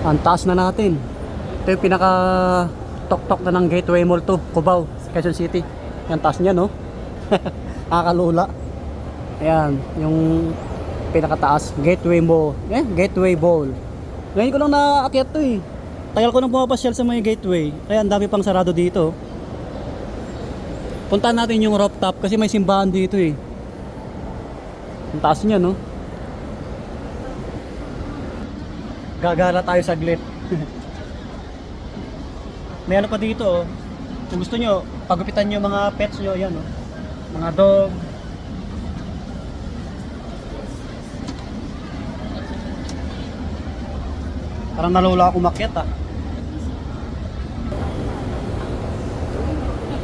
Ang taas na natin. Ito yung pinaka tok-tok na ng Gateway Mall to, Cubao, Quezon City. Yan, taas niya, no? Nakakalula. Ayan, yung pinakataas, Gateway Mall. Gateway Mall. Ngayon ko lang naaakyat to eh. Tagal ko nang pumapasyal sa mga gateway. Kaya ang dami pang sarado dito. Puntahan natin yung rooftop kasi may simbahan dito eh. Ang taas niya, no? Gagala tayo saglit. May ano pa dito, oh. Kung gusto nyo, pagupitan nyo mga pets nyo, yan, oh. Mga dog. Parang nalula ako umakyat, ah.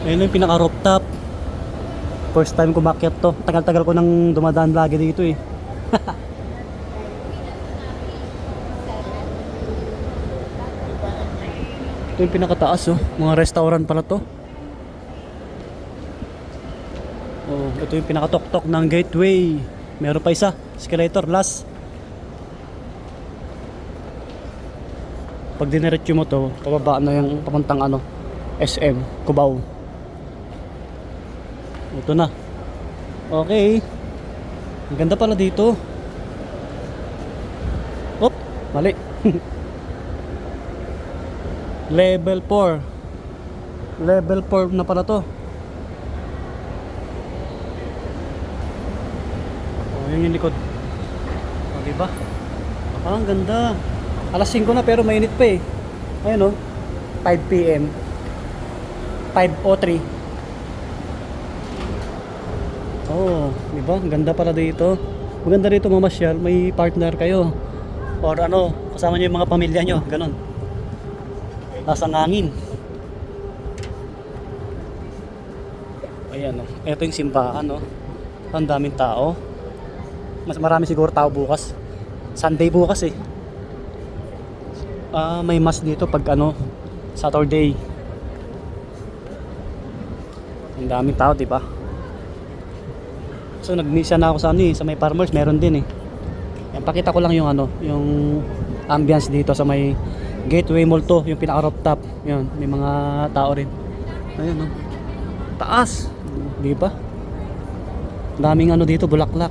Ayun yung pinaka rooftop. First time ko umakyat to. Tagal-tagal ko nang dumadaan lagi dito eh. Ito yung pinakataas, oh. Mga restaurant pala to. Oh, ito yung pinakatok-tok ng gateway. Meron pa isa, escalator, last. Pag diniretso mo to, pababa na yung papuntang ano, SM, Cubao. Ito na. Okay. Ang ganda pala dito. Oop, mali. Level 4. Level 4 na pala to. Oh, yun yung likod. Oh, diba? Ah, ang ganda. Alas 5 na pero mainit pa eh. Ayun oh. 5 PM. 5:03. Oh, diba? Ang ganda pala dito. Maganda dito mamasyal. May partner kayo. Or ano, kasama nyo yung mga pamilya nyo. Ganon. Nasa hangin. Ayan oh. Ito yung simbahan oh. Ang daming tao. Mas marami siguro tao bukas. Sunday bukas eh. May mass dito pag ano, Saturday. Ang daming tao, di ba? So nag-misa na ako sa ano eh, sa may Farmers, meron din eh. Yan, pakita ko lang yung ano, yung ambience dito sa may Gateway Mall to, yung pinaka rooftop. Yan, may mga tao rin. Ayun oh. Taas, di ba? Daming ano dito, bulaklak.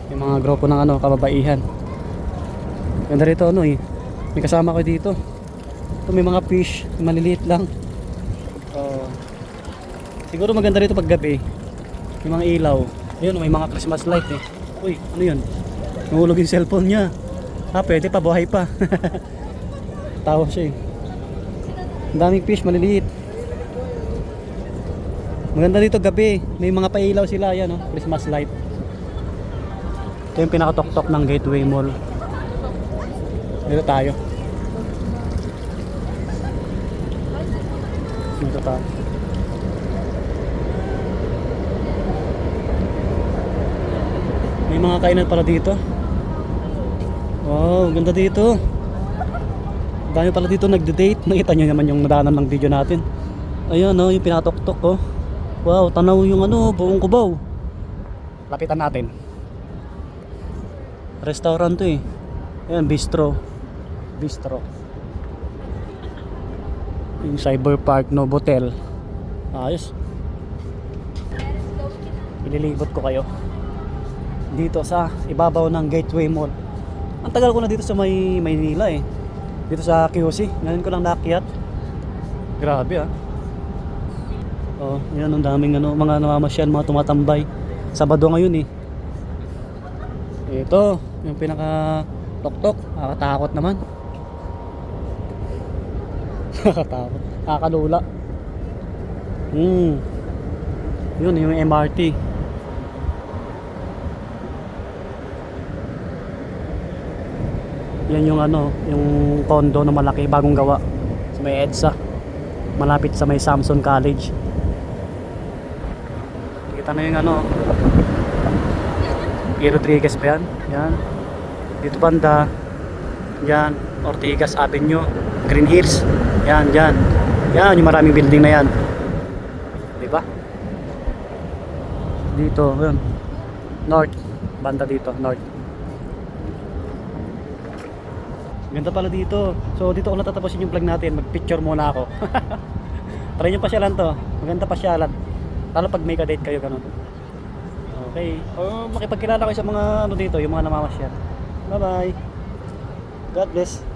Yung mga grupo ng ano, kababaihan. Ganda rito ano eh. May kasama ko dito. Ito may mga fish, maliliit lang. Siguro maganda rito pag gabi. May mga ilaw. Ayun, may mga Christmas light eh. Uy, ano yun? Nahulog yung cellphone niya. Pwede pa, buhay pa. Tawa siya eh. Ang daming fish, maliliit. Maganda dito gabi. May mga pailaw sila, yan oh, Christmas light. Ito yung pinakatok-tok ng Gateway Mall. Dito tayo. Dito tayo. May mga kainan pala dito. Wow, ganda dito. Dami pala dito nagde-date. Nakita nyo naman yung nadaanan ng video natin. Ayun oh, yung pinatok-tok oh. Wow, tanaw yung ano, buong Cubao. Lapitan natin. Restaurant to eh. Ayan, bistro. Yung Cyber Park Novotel. Ayos. Ililibot ko kayo dito sa ibabaw ng Gateway Mall. Ang tagal ko na dito sa Maynila eh. Dito sa QC. Ngayon ko lang naakyat. Grabe ah. Oh, yan ang daming ano, mga namamasyal, mga tumatambay. Sabado ngayon eh. Ito, yung pinaka tok-tok. Nakakatakot naman. Nakakatakot. Nakakalula. Yun yung MRT. Yan yung ano, yung condo na malaki, bagong gawa sa may EDSA. Malapit sa may Samson College. Kita na yung ano, E. Rodriguez pa yan. Yan. Dito banda. Yan, Ortigas Avenue, Green Hills. Yan, yan. Yan, yung maraming building na yan. Diba? Dito, yan. North. Banda dito, north. Ganda pala dito. So dito ko natatapusin yung vlog natin. Mag-picture muna ako. Try nyo pasyalan to. Maganda pasyalan. Lalo pag may ka-date kayo ganun. Okay. O makipagkilala kayo sa mga ano dito, yung mga namamasyal. Bye bye. God bless.